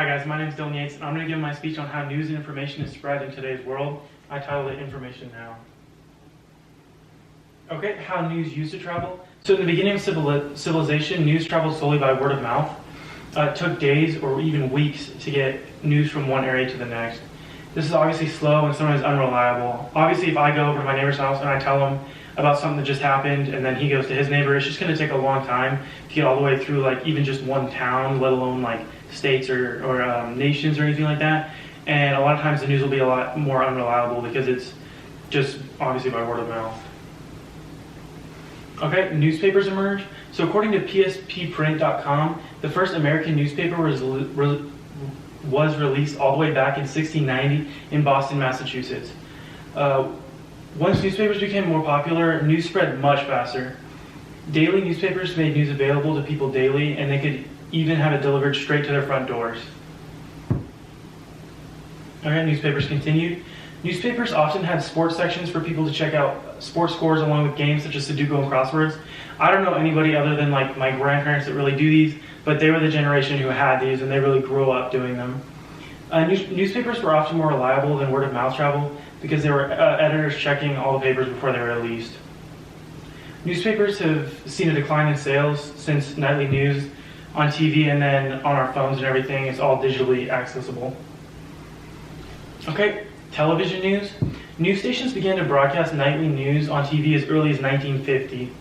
Hi guys, my name is Dylan Yates, and I'm going to give my speech on how news and information is spread in today's world. I titled it Information Now. Okay, how news used to travel. So in the beginning of civilization, news traveled solely by word of mouth. It took days or even weeks to get news from one area to the next. This is obviously slow and sometimes unreliable. Obviously, if I go over to my neighbor's house and I tell him about something that just happened, and then he goes to his neighbor, it's just going to take a long time to get all the way through, like, even just one town, let alone like states or nations or anything like that. And a lot of times the news will be a lot more unreliable because it's just obviously by word of mouth. Okay, newspapers emerged. So according to psprint.com, the first American newspaper was released all the way back in 1690 in Boston, Massachusetts. Once newspapers became more popular, news spread much faster. Daily newspapers made news available to people daily, and they could even have it delivered straight to their front doors. Okay, newspapers continued. Newspapers often had sports sections for people to check out sports scores along with games such as Sudoku and crosswords. I don't know anybody other than like my grandparents that really do these, but they were the generation who had these and they really grew up doing them. Newspapers were often more reliable than word of mouth travel because there were editors checking all the papers before they were released. Newspapers have seen a decline in sales since nightly news on TV and then on our phones and everything is all digitally accessible. Okay, television news. News stations began to broadcast nightly news on TV as early as 1950.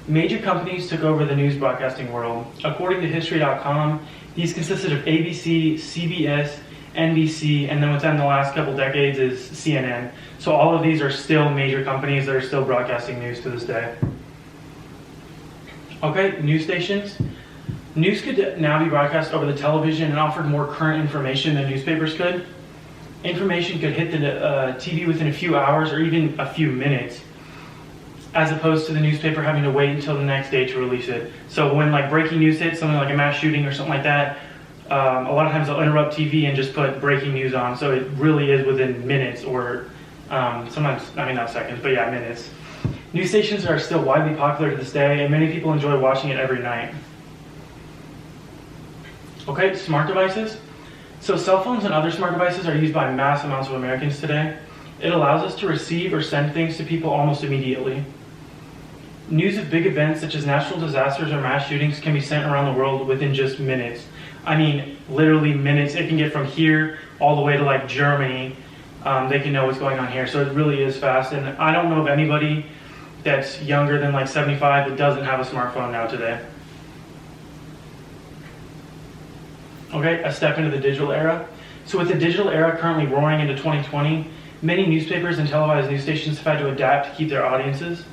Major companies took over the news broadcasting world. According to History.com, these consisted of ABC, CBS, NBC, and then within the last couple decades is CNN. So all of these are still major companies that are still broadcasting news to this day. Okay, news stations. News could now be broadcast over the television and offered more current information than newspapers could. Information could hit the TV within a few hours or even a few minutes, as opposed to the newspaper having to wait until the next day to release it. So when like breaking news hits, something like a mass shooting or something like that, a lot of times they'll interrupt TV and just put breaking news on. So it really is within minutes or sometimes, I mean not seconds, but yeah, minutes. News stations are still widely popular to this day and many people enjoy watching it every night. Okay, smart devices. So cell phones and other smart devices are used by mass amounts of Americans today. It allows us to receive or send things to people almost immediately. News of big events such as natural disasters or mass shootings can be sent around the world within just minutes. I mean, literally minutes. It can get from here all the way to like Germany. They can know what's going on here. So it really is fast. And I don't know of anybody that's younger than like 75 that doesn't have a smartphone now today. Okay, a step into the digital era. So with the digital era currently roaring into 2020, many newspapers and televised news stations have had to adapt to keep their audiences.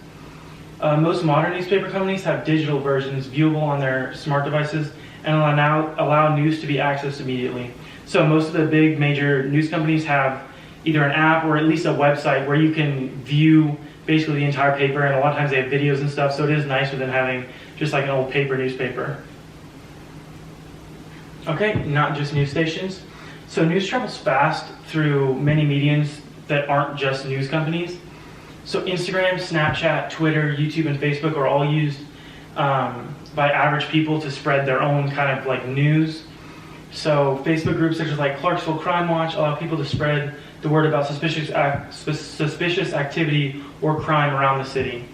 Most modern newspaper companies have digital versions viewable on their smart devices and allow news to be accessed immediately. So most of the big major news companies have either an app or at least a website where you can view basically the entire paper, and a lot of times they have videos and stuff, so it is nicer than having just like an old paper newspaper. Okay, not just news stations. So news travels fast through many mediums that aren't just news companies. So Instagram, Snapchat, Twitter, YouTube, and Facebook are all used by average people to spread their own kind of like news. So Facebook groups such as like Clarksville Crime Watch allow people to spread the word about suspicious activity or crime around the city.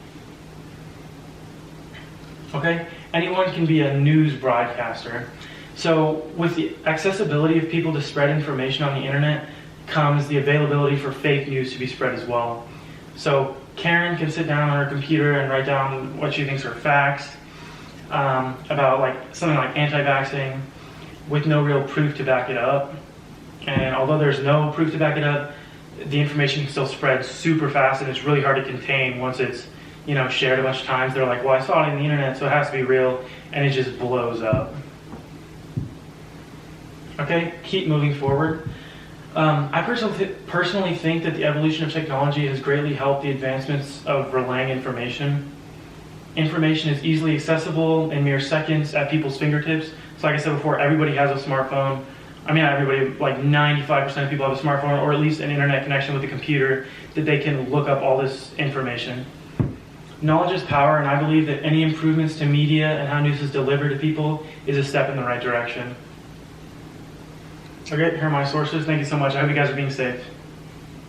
Okay, anyone can be a news broadcaster. So with the accessibility of people to spread information on the internet comes the availability for fake news to be spread as well. So Karen can sit down on her computer and write down what she thinks are facts about like something like anti-vaxxing with no real proof to back it up. And although there's no proof to back it up, the information can still spread super fast and it's really hard to contain once it's, you know, shared a bunch of times. They're like, well, I saw it on the internet, so it has to be real, and it just blows up. Okay, keep moving forward. I personally think that the evolution of technology has greatly helped the advancements of relaying information. Information is easily accessible in mere seconds at people's fingertips. So like I said before, everybody has a smartphone. I mean, not everybody, like 95% of people have a smartphone or at least an internet connection with a computer that they can look up all this information. Knowledge is power, and I believe that any improvements to media and how news is delivered to people is a step in the right direction. Okay, here are my sources. Thank you so much. I hope you guys are being safe.